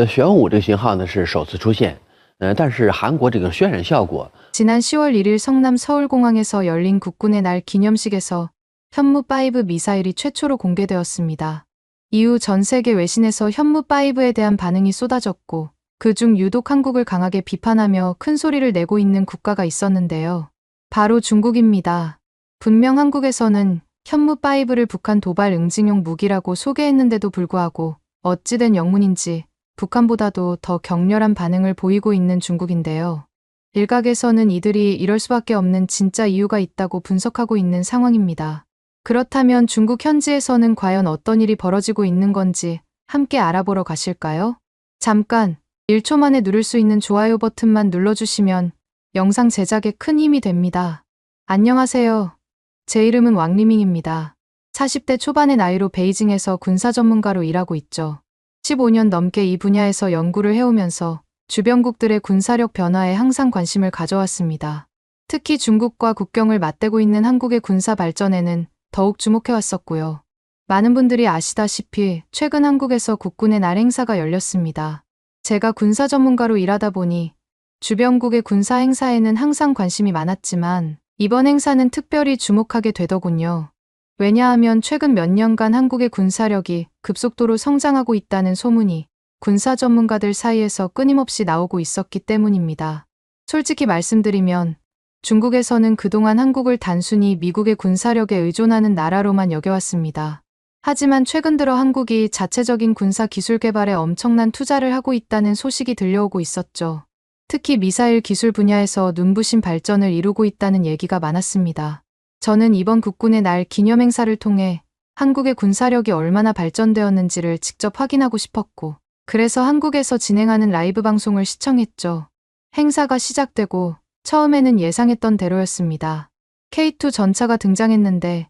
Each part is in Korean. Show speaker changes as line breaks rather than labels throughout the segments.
玄武这个型号呢是首次出现，但是韩国这个渲染效果
지난 10월 1일 성남 서울공항에서 열린 국군의 날 기념식에서 현무5 미사일이 최초로 공개되었습니다. 이후 전 세계 외신에서 현무5에 대한 반응이 쏟아졌고 그중 유독 한국을 강하게 비판하며 큰 소리를 내고 있는 국가가 있었는데요. 바로 중국입니다. 분명 한국에서는 현무5를 북한 도발 응징용 무기라고 소개했는데도 불구하고 어찌된 영문인지 북한보다도 더 격렬한 반응을 보이고 있는 중국인데요. 일각에서는 이들이 이럴 수밖에 없는 진짜 이유가 있다고 분석하고 있는 상황입니다. 그렇다면 중국 현지에서는 과연 어떤 일이 벌어지고 있는 건지 함께 알아보러 가실까요? 잠깐 1초 만에 누를 수 있는 좋아요 버튼만 눌러주시면 영상 제작에 큰 힘이 됩니다. 안녕하세요. 제 이름은 왕리밍입니다. 40대 초반의 나이로 베이징에서 군사 전문가로 일하고 있죠. 15년 넘게 이 분야에서 연구를 해오면서 주변국들의 군사력 변화에 항상 관심을 가져왔습니다. 특히 중국과 국경을 맞대고 있는 한국의 군사 발전에는 더욱 주목해왔었고요. 많은 분들이 아시다시피 최근 한국에서 국군의 날 행사가 열렸습니다. 제가 군사 전문가로 일하다 보니 주변국의 군사 행사에는 항상 관심이 많았지만 이번 행사는 특별히 주목하게 되더군요. 왜냐하면 최근 몇 년간 한국의 군사력이 급속도로 성장하고 있다는 소문이 군사 전문가들 사이에서 끊임없이 나오고 있었기 때문입니다. 솔직히 말씀드리면 중국에서는 그동안 한국을 단순히 미국의 군사력에 의존하는 나라로만 여겨왔습니다. 하지만 최근 들어 한국이 자체적인 군사 기술 개발에 엄청난 투자를 하고 있다는 소식이 들려오고 있었죠. 특히 미사일 기술 분야에서 눈부신 발전을 이루고 있다는 얘기가 많았습니다. 저는 이번 국군의 날 기념 행사를 통해 한국의 군사력이 얼마나 발전되었는지를 직접 확인하고 싶었고, 그래서 한국에서 진행하는 라이브 방송을 시청했죠. 행사가 시작되고 처음에는 예상했던 대로였습니다. K2 전차가 등장했는데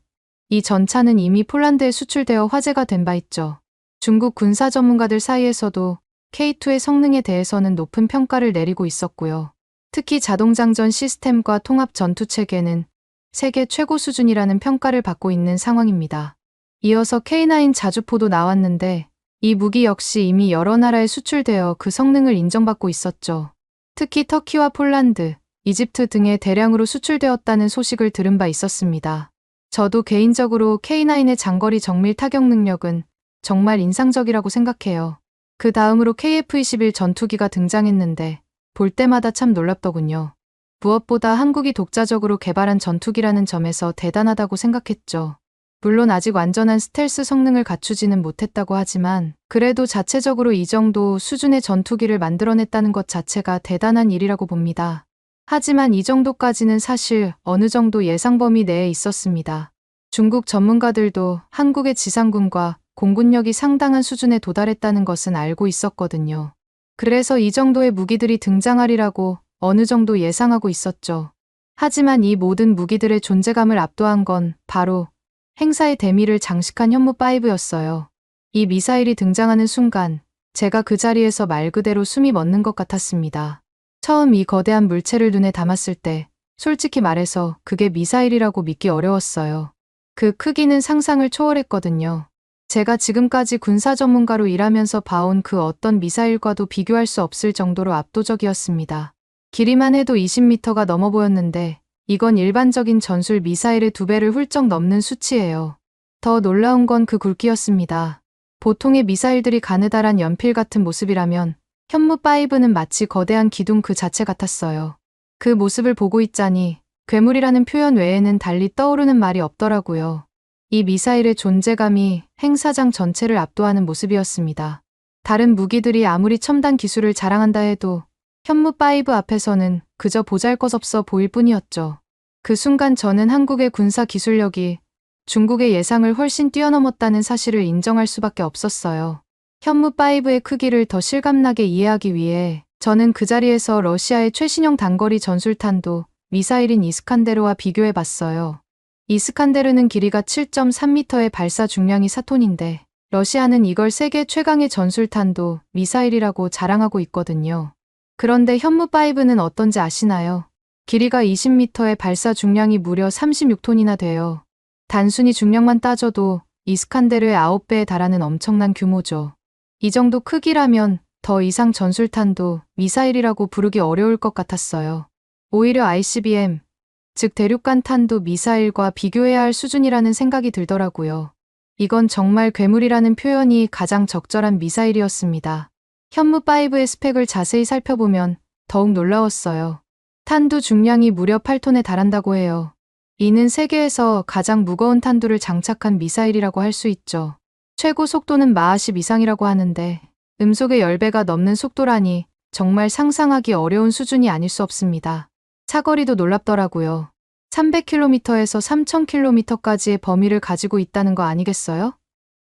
이 전차는 이미 폴란드에 수출되어 화제가 된 바 있죠. 중국 군사 전문가들 사이에서도 K2의 성능에 대해서는 높은 평가를 내리고 있었고요. 특히 자동장전 시스템과 통합 전투체계는 세계 최고 수준이라는 평가를 받고 있는 상황입니다. 이어서 K9 자주포도 나왔는데 이 무기 역시 이미 여러 나라에 수출되어 그 성능을 인정받고 있었죠. 특히 터키와 폴란드, 이집트 등에 대량으로 수출되었다는 소식을 들은 바 있었습니다. 저도 개인적으로 K9의 장거리 정밀 타격 능력은 정말 인상적이라고 생각해요. 그 다음으로 KF-21 전투기가 등장했는데 볼 때마다 참 놀랍더군요. 무엇보다 한국이 독자적으로 개발한 전투기라는 점에서 대단하다고 생각했죠. 물론 아직 완전한 스텔스 성능을 갖추지는 못했다고 하지만 그래도 자체적으로 이 정도 수준의 전투기를 만들어냈다는 것 자체가 대단한 일이라고 봅니다. 하지만 이 정도까지는 사실 어느 정도 예상 범위 내에 있었습니다. 중국 전문가들도 한국의 지상군과 공군력이 상당한 수준에 도달했다는 것은 알고 있었거든요. 그래서 이 정도의 무기들이 등장하리라고 어느 정도 예상하고 있었죠. 하지만 이 모든 무기들의 존재감을 압도한 건 바로 행사의 대미를 장식한 현무5였어요. 이 미사일이 등장하는 순간 제가 그 자리에서 말 그대로 숨이 멎는 것 같았습니다. 처음 이 거대한 물체를 눈에 담았을 때 솔직히 말해서 그게 미사일이라고 믿기 어려웠어요. 그 크기는 상상을 초월했거든요. 제가 지금까지 군사 전문가로 일하면서 봐온 그 어떤 미사일과도 비교할 수 없을 정도로 압도적이었습니다. 길이만 해도 20m가 넘어 보였는데 이건 일반적인 전술 미사일의 2배를 훌쩍 넘는 수치예요. 더 놀라운 건 그 굵기였습니다. 보통의 미사일들이 가느다란 연필 같은 모습이라면 현무5는 마치 거대한 기둥 그 자체 같았어요. 그 모습을 보고 있자니 괴물이라는 표현 외에는 달리 떠오르는 말이 없더라고요. 이 미사일의 존재감이 행사장 전체를 압도하는 모습이었습니다. 다른 무기들이 아무리 첨단 기술을 자랑한다 해도 현무5 앞에서는 그저 보잘것없어 보일 뿐이었죠. 그 순간 저는 한국의 군사 기술력이 중국의 예상을 훨씬 뛰어넘었다는 사실을 인정할 수밖에 없었어요. 현무5의 크기를 더 실감나게 이해하기 위해 저는 그 자리에서 러시아의 최신형 단거리 전술탄도 미사일인 이스칸데르와 비교해봤어요. 이스칸데르는 길이가 7.3m의 발사 중량이 4톤인데 러시아는 이걸 세계 최강의 전술탄도 미사일이라고 자랑하고 있거든요. 그런데 현무5는 어떤지 아시나요? 길이가 20m의 발사 중량이 무려 36톤이나 돼요. 단순히 중량만 따져도 이스칸데르의 9배에 달하는 엄청난 규모죠. 이 정도 크기라면 더 이상 전술탄도 미사일이라고 부르기 어려울 것 같았어요. 오히려 ICBM, 즉 대륙간 탄도 미사일과 비교해야 할 수준이라는 생각이 들더라고요. 이건 정말 괴물이라는 표현이 가장 적절한 미사일이었습니다. 현무5의 스펙을 자세히 살펴보면 더욱 놀라웠어요. 탄두 중량이 무려 8톤에 달한다고 해요. 이는 세계에서 가장 무거운 탄두를 장착한 미사일이라고 할 수 있죠. 최고 속도는 마하 10 이상이라고 하는데 음속의 10배가 넘는 속도라니 정말 상상하기 어려운 수준이 아닐 수 없습니다. 사거리도 놀랍더라고요. 300km에서 3000km까지의 범위를 가지고 있다는 거 아니겠어요?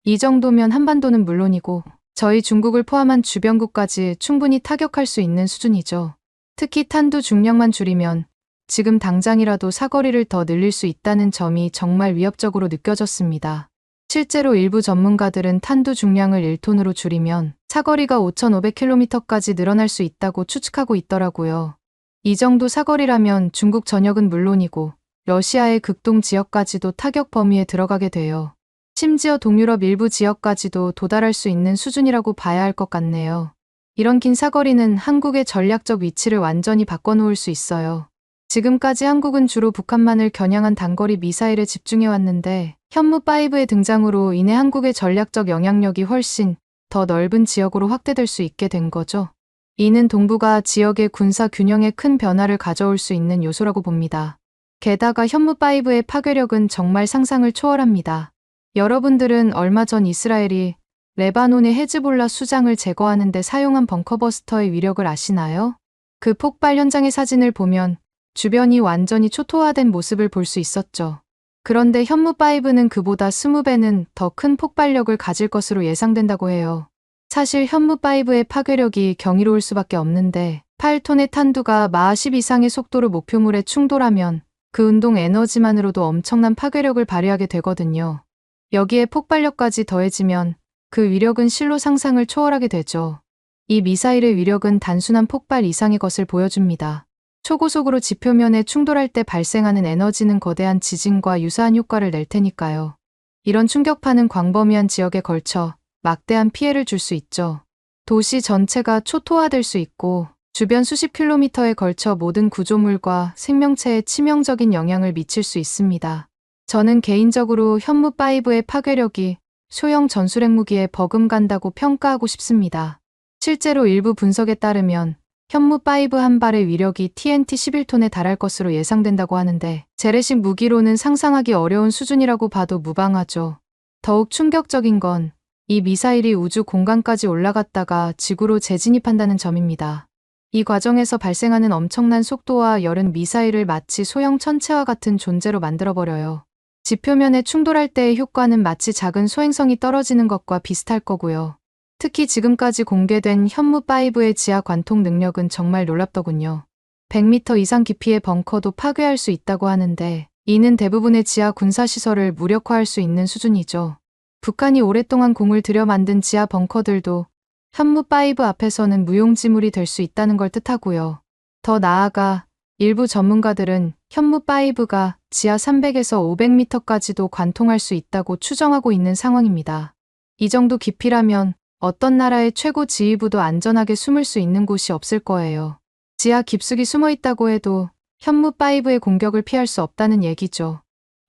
이 정도면 한반도는 물론이고 저희 중국을 포함한 주변국까지 충분히 타격할 수 있는 수준이죠. 특히 탄두 중량만 줄이면 지금 당장이라도 사거리를 더 늘릴 수 있다는 점이 정말 위협적으로 느껴졌습니다. 실제로 일부 전문가들은 탄두 중량을 1톤으로 줄이면 사거리가 5500km까지 늘어날 수 있다고 추측하고 있더라고요. 이 정도 사거리라면 중국 전역은 물론이고 러시아의 극동 지역까지도 타격 범위에 들어가게 돼요. 심지어 동유럽 일부 지역까지도 도달할 수 있는 수준이라고 봐야 할 것 같네요. 이런 긴 사거리는 한국의 전략적 위치를 완전히 바꿔놓을 수 있어요. 지금까지 한국은 주로 북한만을 겨냥한 단거리 미사일에 집중해왔는데 현무5의 등장으로 인해 한국의 전략적 영향력이 훨씬 더 넓은 지역으로 확대될 수 있게 된 거죠. 이는 동북아 지역의 군사 균형에 큰 변화를 가져올 수 있는 요소라고 봅니다. 게다가 현무5의 파괴력은 정말 상상을 초월합니다. 여러분들은 얼마 전 이스라엘이 레바논의 헤즈볼라 수장을 제거하는 데 사용한 벙커버스터의 위력을 아시나요? 그 폭발 현장의 사진을 보면 주변이 완전히 초토화된 모습을 볼 수 있었죠. 그런데 현무5는 그보다 20배는 더 큰 폭발력을 가질 것으로 예상된다고 해요. 사실 현무5의 파괴력이 경이로울 수밖에 없는데 8톤의 탄두가 마하 10 이상의 속도로 목표물에 충돌하면 그 운동 에너지만으로도 엄청난 파괴력을 발휘하게 되거든요. 여기에 폭발력까지 더해지면 그 위력은 실로 상상을 초월하게 되죠. 이 미사일의 위력은 단순한 폭발 이상의 것을 보여줍니다. 초고속으로 지표면에 충돌할 때 발생하는 에너지는 거대한 지진과 유사한 효과를 낼 테니까요. 이런 충격파는 광범위한 지역에 걸쳐 막대한 피해를 줄 수 있죠. 도시 전체가 초토화될 수 있고 주변 수십 킬로미터에 걸쳐 모든 구조물과 생명체에 치명적인 영향을 미칠 수 있습니다. 저는 개인적으로 현무5의 파괴력이 소형 전술핵무기에 버금간다고 평가하고 싶습니다. 실제로 일부 분석에 따르면 현무5 한 발의 위력이 TNT 11톤에 달할 것으로 예상된다고 하는데 재래식 무기로는 상상하기 어려운 수준이라고 봐도 무방하죠. 더욱 충격적인 건 이 미사일이 우주 공간까지 올라갔다가 지구로 재진입한다는 점입니다. 이 과정에서 발생하는 엄청난 속도와 열은 미사일을 마치 소형 천체와 같은 존재로 만들어버려요. 지표면에 충돌할 때의 효과는 마치 작은 소행성이 떨어지는 것과 비슷할 거고요. 특히 지금까지 공개된 현무5의 지하 관통 능력은 정말 놀랍더군요. 100m 이상 깊이의 벙커도 파괴할 수 있다고 하는데 이는 대부분의 지하 군사시설을 무력화할 수 있는 수준이죠. 북한이 오랫동안 공을 들여 만든 지하 벙커들도 현무5 앞에서는 무용지물이 될 수 있다는 걸 뜻하고요. 더 나아가 일부 전문가들은 현무5가 지하 300에서 500m까지도 관통할 수 있다고 추정하고 있는 상황입니다. 이 정도 깊이라면 어떤 나라의 최고 지휘부도 안전하게 숨을 수 있는 곳이 없을 거예요. 지하 깊숙이 숨어 있다고 해도 현무5의 공격을 피할 수 없다는 얘기죠.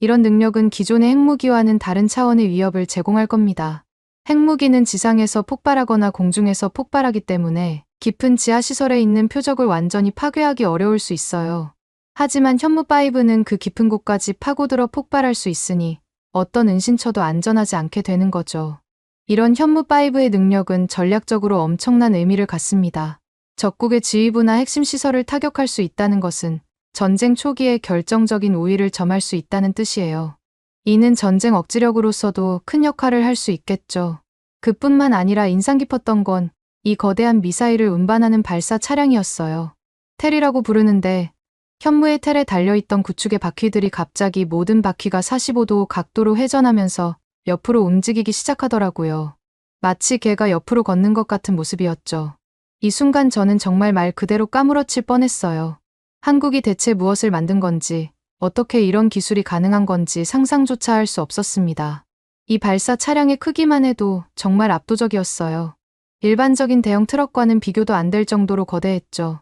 이런 능력은 기존의 핵무기와는 다른 차원의 위협을 제공할 겁니다. 핵무기는 지상에서 폭발하거나 공중에서 폭발하기 때문에 깊은 지하시설에 있는 표적을 완전히 파괴하기 어려울 수 있어요. 하지만 현무5는 그 깊은 곳까지 파고들어 폭발할 수 있으니 어떤 은신처도 안전하지 않게 되는 거죠. 이런 현무5의 능력은 전략적으로 엄청난 의미를 갖습니다. 적국의 지휘부나 핵심 시설을 타격할 수 있다는 것은 전쟁 초기에 결정적인 우위를 점할 수 있다는 뜻이에요. 이는 전쟁 억지력으로서도 큰 역할을 할 수 있겠죠. 그뿐만 아니라 인상 깊었던 건 이 거대한 미사일을 운반하는 발사 차량이었어요. 텔이라고 부르는데 현무의 텔에 달려있던 구축의 바퀴들이 갑자기 모든 바퀴가 45도 각도로 회전하면서 옆으로 움직이기 시작하더라고요. 마치 개가 옆으로 걷는 것 같은 모습이었죠. 이 순간 저는 정말 말 그대로 까무러칠 뻔했어요. 한국이 대체 무엇을 만든 건지, 어떻게 이런 기술이 가능한 건지 상상조차 할 수 없었습니다. 이 발사 차량의 크기만 해도 정말 압도적이었어요. 일반적인 대형 트럭과는 비교도 안 될 정도로 거대했죠.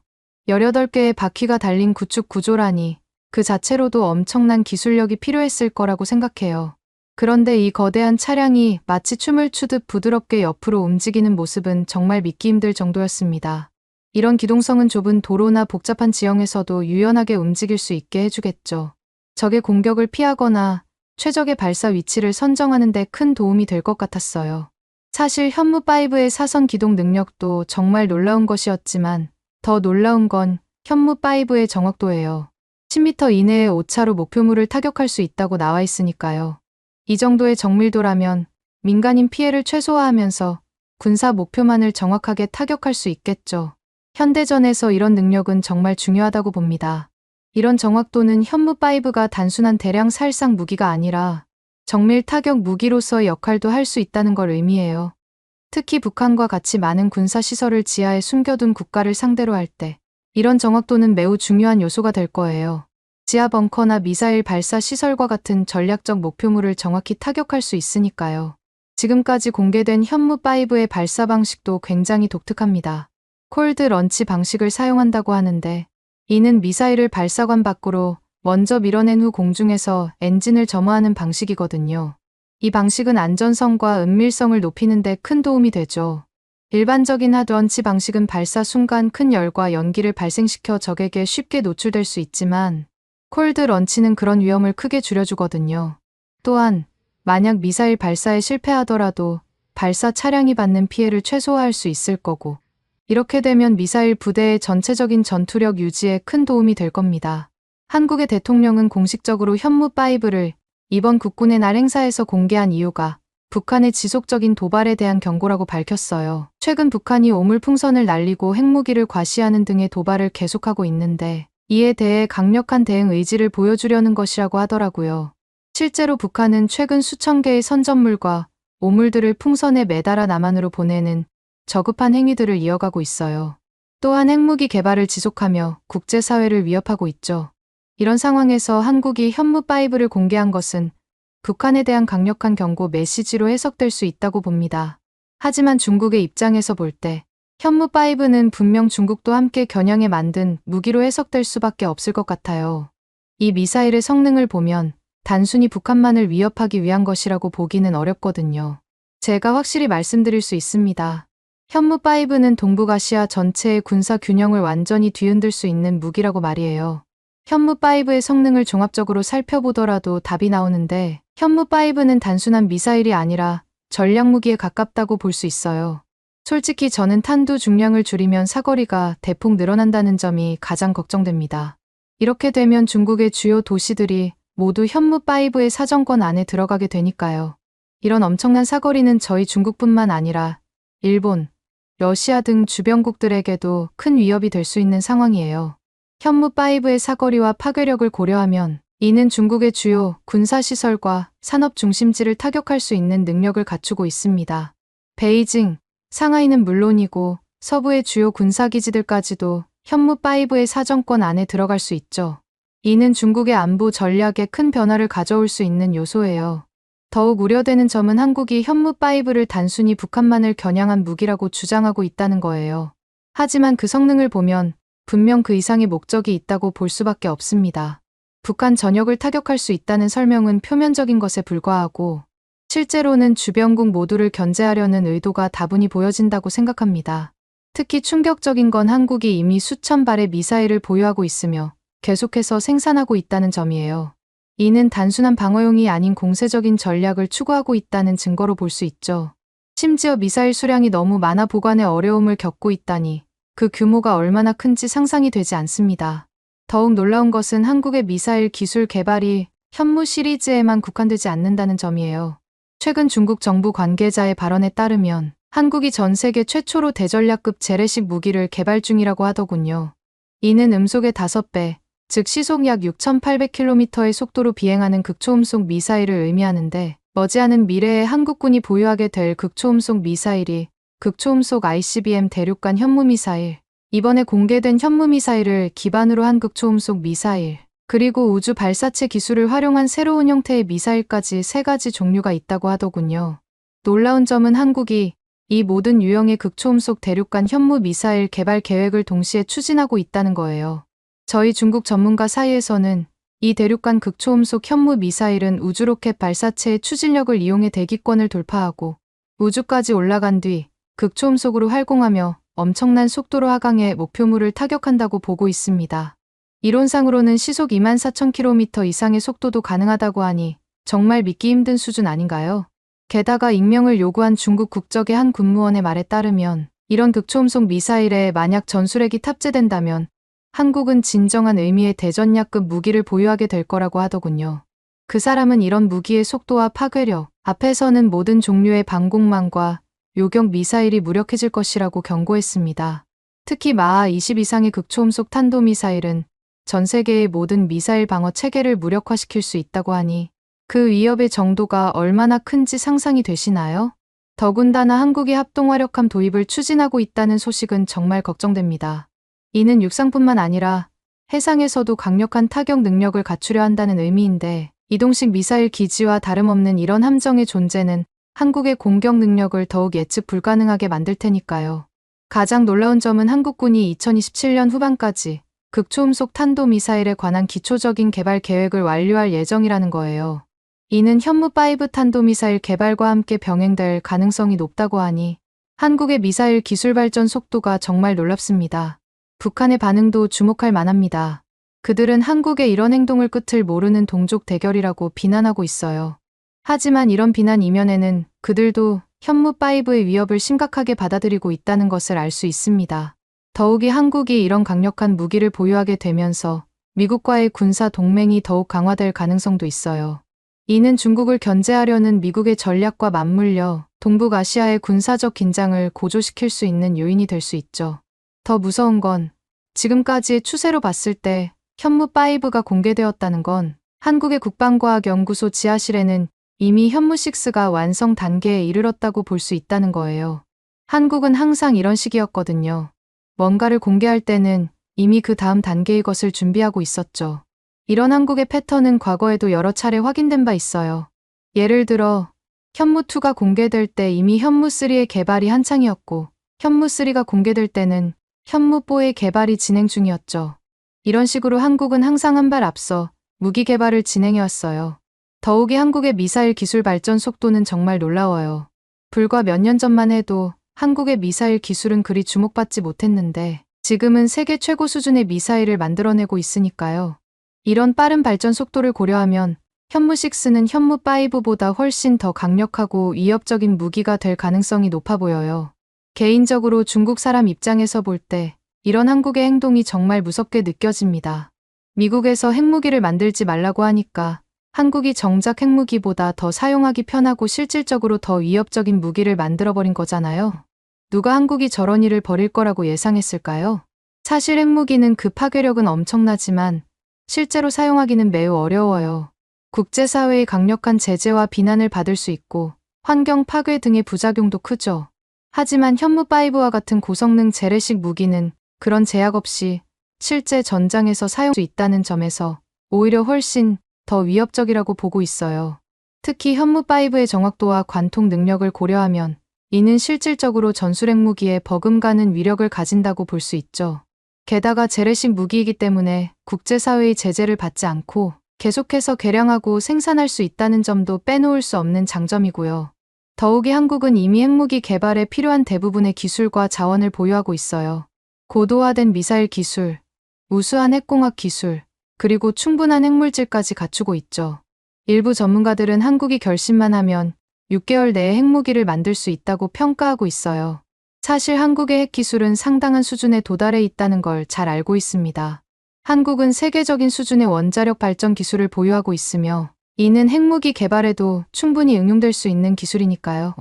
18개의 바퀴가 달린 구축 구조라니 그 자체로도 엄청난 기술력이 필요했을 거라고 생각해요. 그런데 이 거대한 차량이 마치 춤을 추듯 부드럽게 옆으로 움직이는 모습은 정말 믿기 힘들 정도였습니다. 이런 기동성은 좁은 도로나 복잡한 지형에서도 유연하게 움직일 수 있게 해주겠죠. 적의 공격을 피하거나 최적의 발사 위치를 선정하는 데 큰 도움이 될 것 같았어요. 사실 현무5의 사선 기동 능력도 정말 놀라운 것이었지만 더 놀라운 건 현무5의 정확도예요. 10m 이내의 오차로 목표물을 타격할 수 있다고 나와 있으니까요. 이 정도의 정밀도라면 민간인 피해를 최소화하면서 군사 목표만을 정확하게 타격할 수 있겠죠. 현대전에서 이런 능력은 정말 중요하다고 봅니다. 이런 정확도는 현무5가 단순한 대량 살상 무기가 아니라 정밀 타격 무기로서의 역할도 할 수 있다는 걸 의미해요. 특히 북한과 같이 많은 군사시설을 지하에 숨겨둔 국가를 상대로 할 때 이런 정확도는 매우 중요한 요소가 될 거예요. 지하 벙커나 미사일 발사 시설과 같은 전략적 목표물을 정확히 타격할 수 있으니까요. 지금까지 공개된 현무5의 발사 방식도 굉장히 독특합니다. 콜드 런치 방식을 사용한다고 하는데 이는 미사일을 발사관 밖으로 먼저 밀어낸 후 공중에서 엔진을 점화하는 방식이거든요. 이 방식은 안전성과 은밀성을 높이는 데 큰 도움이 되죠. 일반적인 핫런치 방식은 발사 순간 큰 열과 연기를 발생시켜 적에게 쉽게 노출될 수 있지만 콜드 런치는 그런 위험을 크게 줄여주거든요. 또한 만약 미사일 발사에 실패하더라도 발사 차량이 받는 피해를 최소화할 수 있을 거고 이렇게 되면 미사일 부대의 전체적인 전투력 유지에 큰 도움이 될 겁니다. 한국의 대통령은 공식적으로 현무5를 이번 국군의 날 행사에서 공개한 이유가 북한의 지속적인 도발에 대한 경고라고 밝혔어요. 최근 북한이 오물풍선을 날리고 핵무기를 과시하는 등의 도발을 계속하고 있는데 이에 대해 강력한 대응 의지를 보여주려는 것이라고 하더라고요. 실제로 북한은 최근 수천 개의 선전물과 오물들을 풍선에 매달아 남한으로 보내는 저급한 행위들을 이어가고 있어요. 또한 핵무기 개발을 지속하며 국제사회를 위협하고 있죠. 이런 상황에서 한국이 현무5를 공개한 것은 북한에 대한 강력한 경고 메시지로 해석될 수 있다고 봅니다. 하지만 중국의 입장에서 볼 때 현무5는 분명 중국도 함께 겨냥해 만든 무기로 해석될 수밖에 없을 것 같아요. 이 미사일의 성능을 보면 단순히 북한만을 위협하기 위한 것이라고 보기는 어렵거든요. 제가 확실히 말씀드릴 수 있습니다. 현무5는 동북아시아 전체의 군사 균형을 완전히 뒤흔들 수 있는 무기라고 말이에요. 현무5의 성능을 종합적으로 살펴보더라도 답이 나오는데 현무5는 단순한 미사일이 아니라 전략무기에 가깝다고 볼 수 있어요. 솔직히 저는 탄두 중량을 줄이면 사거리가 대폭 늘어난다는 점이 가장 걱정됩니다. 이렇게 되면 중국의 주요 도시들이 모두 현무5의 사정권 안에 들어가게 되니까요. 이런 엄청난 사거리는 저희 중국뿐만 아니라 일본, 러시아 등 주변국들에게도 큰 위협이 될 수 있는 상황이에요. 현무5의 사거리와 파괴력을 고려하면 이는 중국의 주요 군사시설과 산업 중심지를 타격할 수 있는 능력을 갖추고 있습니다. 베이징, 상하이는 물론이고 서부의 주요 군사기지들까지도 현무5의 사정권 안에 들어갈 수 있죠. 이는 중국의 안보 전략에 큰 변화를 가져올 수 있는 요소예요. 더욱 우려되는 점은 한국이 현무5를 단순히 북한만을 겨냥한 무기라고 주장하고 있다는 거예요. 하지만 그 성능을 보면 분명 그 이상의 목적이 있다고 볼 수밖에 없습니다. 북한 전역을 타격할 수 있다는 설명은 표면적인 것에 불과하고 실제로는 주변국 모두를 견제하려는 의도가 다분히 보여진다고 생각합니다. 특히 충격적인 건 한국이 이미 수천 발의 미사일을 보유하고 있으며 계속해서 생산하고 있다는 점이에요. 이는 단순한 방어용이 아닌 공세적인 전략을 추구하고 있다는 증거로 볼 수 있죠. 심지어 미사일 수량이 너무 많아 보관에 어려움을 겪고 있다니 그 규모가 얼마나 큰지 상상이 되지 않습니다. 더욱 놀라운 것은 한국의 미사일 기술 개발이 현무 시리즈에만 국한되지 않는다는 점이에요. 최근 중국 정부 관계자의 발언에 따르면 한국이 전 세계 최초로 대전략급 재래식 무기를 개발 중이라고 하더군요. 이는 음속의 5배, 즉 시속 약 6,800km의 속도로 비행하는 극초음속 미사일을 의미하는데 머지않은 미래에 한국군이 보유하게 될 극초음속 미사일이 극초음속 ICBM 대륙간 현무미사일, 이번에 공개된 현무미사일을 기반으로 한 극초음속 미사일, 그리고 우주 발사체 기술을 활용한 새로운 형태의 미사일까지 3가지 종류가 있다고 하더군요. 놀라운 점은 한국이 이 모든 유형의 극초음속 대륙간 현무 미사일 개발 계획을 동시에 추진하고 있다는 거예요. 저희 중국 전문가 사이에서는 이 대륙간 극초음속 현무 미사일은 우주로켓 발사체의 추진력을 이용해 대기권을 돌파하고 우주까지 올라간 뒤 극초음속으로 활공하며 엄청난 속도로 하강해 목표물을 타격한다고 보고 있습니다. 이론상으로는 시속 24,000km 이상의 속도도 가능하다고 하니 정말 믿기 힘든 수준 아닌가요? 게다가 익명을 요구한 중국 국적의 한 군무원의 말에 따르면 이런 극초음속 미사일에 만약 전술핵이 탑재된다면 한국은 진정한 의미의 대전략급 무기를 보유하게 될 거라고 하더군요. 그 사람은 이런 무기의 속도와 파괴력 앞에서는 모든 종류의 방공망과 요격 미사일이 무력해질 것이라고 경고했습니다. 특히 마하 20 이상의 극초음속 탄도미사일은 전 세계의 모든 미사일 방어 체계를 무력화시킬 수 있다고 하니 그 위협의 정도가 얼마나 큰지 상상이 되시나요? 더군다나 한국이 합동화력함 도입을 추진하고 있다는 소식은 정말 걱정됩니다. 이는 육상뿐만 아니라 해상에서도 강력한 타격 능력을 갖추려 한다는 의미인데 이동식 미사일 기지와 다름없는 이런 함정의 존재는 한국의 공격 능력을 더욱 예측 불가능하게 만들 테니까요. 가장 놀라운 점은 한국군이 2027년 후반까지 극초음속 탄도미사일에 관한 기초적인 개발 계획을 완료할 예정이라는 거예요. 이는 현무5 탄도미사일 개발과 함께 병행될 가능성이 높다고 하니 한국의 미사일 기술 발전 속도가 정말 놀랍습니다. 북한의 반응도 주목할 만합니다. 그들은 한국의 이런 행동을 끝을 모르는 동족 대결이라고 비난하고 있어요. 하지만 이런 비난 이면에는 그들도 현무5의 위협을 심각하게 받아들이고 있다는 것을 알 수 있습니다. 더욱이 한국이 이런 강력한 무기를 보유하게 되면서 미국과의 군사 동맹이 더욱 강화될 가능성도 있어요. 이는 중국을 견제하려는 미국의 전략과 맞물려 동북아시아의 군사적 긴장을 고조시킬 수 있는 요인이 될 수 있죠. 더 무서운 건 지금까지의 추세로 봤을 때 현무5가 공개되었다는 건 한국의 국방과학연구소 지하실에는 이미 현무6가 완성 단계에 이르렀다고 볼 수 있다는 거예요. 한국은 항상 이런 식이었거든요. 뭔가를 공개할 때는 이미 그 다음 단계의 것을 준비하고 있었죠. 이런 한국의 패턴은 과거에도 여러 차례 확인된 바 있어요. 예를 들어 현무2가 공개될 때 이미 현무3의 개발이 한창이었고 현무3가 공개될 때는 현무4의 개발이 진행 중이었죠. 이런 식으로 한국은 항상 한 발 앞서 무기 개발을 진행해왔어요. 더욱이 한국의 미사일 기술 발전 속도는 정말 놀라워요. 불과 몇 년 전만 해도 한국의 미사일 기술은 그리 주목받지 못했는데 지금은 세계 최고 수준의 미사일을 만들어내고 있으니까요. 이런 빠른 발전 속도를 고려하면 현무6는 현무5보다 훨씬 더 강력하고 위협적인 무기가 될 가능성이 높아 보여요. 개인적으로 중국 사람 입장에서 볼 때 이런 한국의 행동이 정말 무섭게 느껴집니다. 미국에서 핵무기를 만들지 말라고 하니까 한국이 정작 핵무기보다 더 사용하기 편하고 실질적으로 더 위협적인 무기를 만들어버린 거잖아요. 누가 한국이 저런 일을 벌일 거라고 예상했을까요? 사실 핵무기는 그 파괴력은 엄청나지만 실제로 사용하기는 매우 어려워요. 국제사회의 강력한 제재와 비난을 받을 수 있고 환경 파괴 등의 부작용도 크죠. 하지만 현무5와 같은 고성능 재래식 무기는 그런 제약 없이 실제 전장에서 사용할 수 있다는 점에서 오히려 훨씬 더 위협적이라고 보고 있어요. 특히 현무5의 정확도와 관통 능력을 고려하면 이는 실질적으로 전술핵 무기에 버금가는 위력을 가진다고 볼 수 있죠. 게다가 재래식 무기이기 때문에 국제사회의 제재를 받지 않고 계속해서 개량하고 생산할 수 있다는 점도 빼놓을 수 없는 장점이고요. 더욱이 한국은 이미 핵무기 개발에 필요한 대부분의 기술과 자원을 보유하고 있어요. 고도화된 미사일 기술, 우수한 핵공학 기술, 그리고 충분한 핵물질까지 갖추고 있죠. 일부 전문가들은 한국이 결심만 하면 6개월 내에 핵무기를 만들 수 있다고 평가하고 있어요. 사실 한국의 핵기술은 상당한 수준에 도달해 있다는 걸 잘 알고 있습니다. 한국은 세계적인 수준의 원자력 발전 기술을 보유하고 있으며 이는 핵무기 개발에도 충분히 응용될 수 있는 기술이니까요.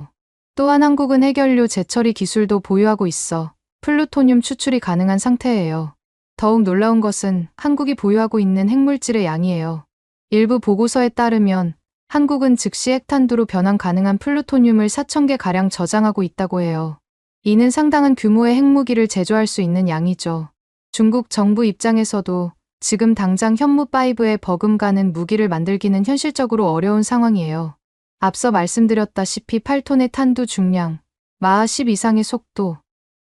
또한 한국은 핵연료 재처리 기술도 보유하고 있어 플루토늄 추출이 가능한 상태예요. 더욱 놀라운 것은 한국이 보유하고 있는 핵물질의 양이에요. 일부 보고서에 따르면 한국은 즉시 핵탄두로 변환 가능한 플루토늄을 4,000개가량 저장하고 있다고 해요. 이는 상당한 규모의 핵무기를 제조할 수 있는 양이죠. 중국 정부 입장에서도 지금 당장 현무5에 버금가는 무기를 만들기는 현실적으로 어려운 상황이에요. 앞서 말씀드렸다시피 8톤의 탄두 중량, 마하 10 이상의 속도,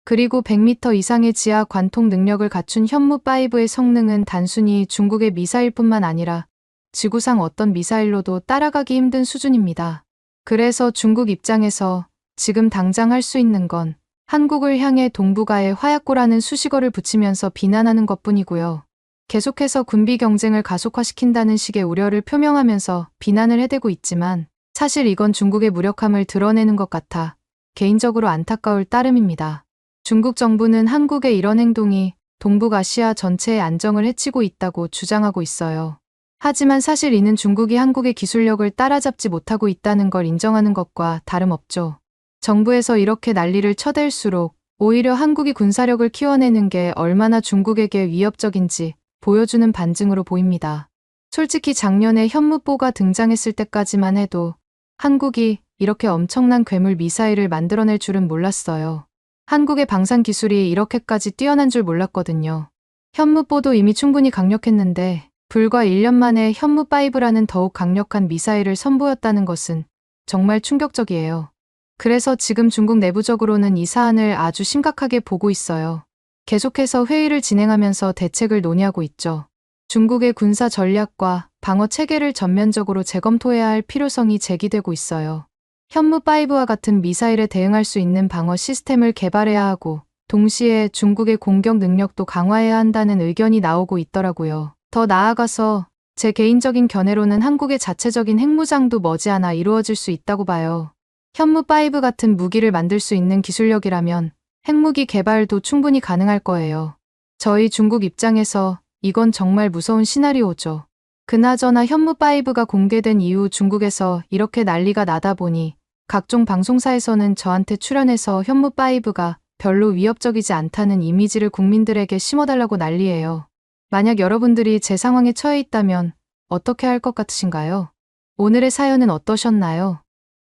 그리고 100m 이상의 지하 관통 능력을 갖춘 현무5의 성능은 단순히 중국의 미사일뿐만 아니라 지구상 어떤 미사일로도 따라가기 힘든 수준입니다. 그래서 중국 입장에서 지금 당장 할 수 있는 건 한국을 향해 동북아에 화약고라는 수식어를 붙이면서 비난하는 것뿐이고요. 계속해서 군비 경쟁을 가속화시킨다는 식의 우려를 표명하면서 비난을 해대고 있지만 사실 이건 중국의 무력함을 드러내는 것 같아 개인적으로 안타까울 따름입니다. 중국 정부는 한국의 이런 행동이 동북아시아 전체의 안정을 해치고 있다고 주장하고 있어요. 하지만 사실 이는 중국이 한국의 기술력을 따라잡지 못하고 있다는 걸 인정하는 것과 다름없죠. 정부에서 이렇게 난리를 쳐댈수록 오히려 한국이 군사력을 키워내는 게 얼마나 중국에게 위협적인지 보여주는 반증으로 보입니다. 솔직히 작년에 현무뽀가 등장했을 때까지만 해도 한국이 이렇게 엄청난 괴물 미사일을 만들어낼 줄은 몰랐어요. 한국의 방산 기술이 이렇게까지 뛰어난 줄 몰랐거든요. 현무뽀도 이미 충분히 강력했는데 불과 1년 만에 현무5라는 더욱 강력한 미사일을 선보였다는 것은 정말 충격적이에요. 그래서 지금 중국 내부적으로는 이 사안을 아주 심각하게 보고 있어요. 계속해서 회의를 진행하면서 대책을 논의하고 있죠. 중국의 군사 전략과 방어 체계를 전면적으로 재검토해야 할 필요성이 제기되고 있어요. 현무5와 같은 미사일에 대응할 수 있는 방어 시스템을 개발해야 하고 동시에 중국의 공격 능력도 강화해야 한다는 의견이 나오고 있더라고요. 더 나아가서 제 개인적인 견해로는 한국의 자체적인 핵무장도 머지않아 이루어질 수 있다고 봐요. 현무5 같은 무기를 만들 수 있는 기술력이라면 핵무기 개발도 충분히 가능할 거예요. 저희 중국 입장에서 이건 정말 무서운 시나리오죠. 그나저나 현무5가 공개된 이후 중국에서 이렇게 난리가 나다 보니 각종 방송사에서는 저한테 출연해서 현무5가 별로 위협적이지 않다는 이미지를 국민들에게 심어달라고 난리예요. 만약 여러분들이 제 상황에 처해 있다면 어떻게 할 것 같으신가요? 오늘의 사연은 어떠셨나요?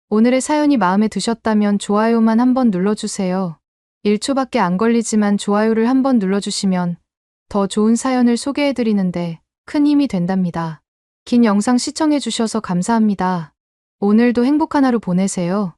오늘의 사연이 마음에 드셨다면 좋아요만 한번 눌러주세요. 1초밖에 안 걸리지만 좋아요를 한번 눌러주시면 더 좋은 사연을 소개해드리는데 큰 힘이 된답니다. 긴 영상 시청해주셔서 감사합니다. 오늘도 행복한 하루 보내세요.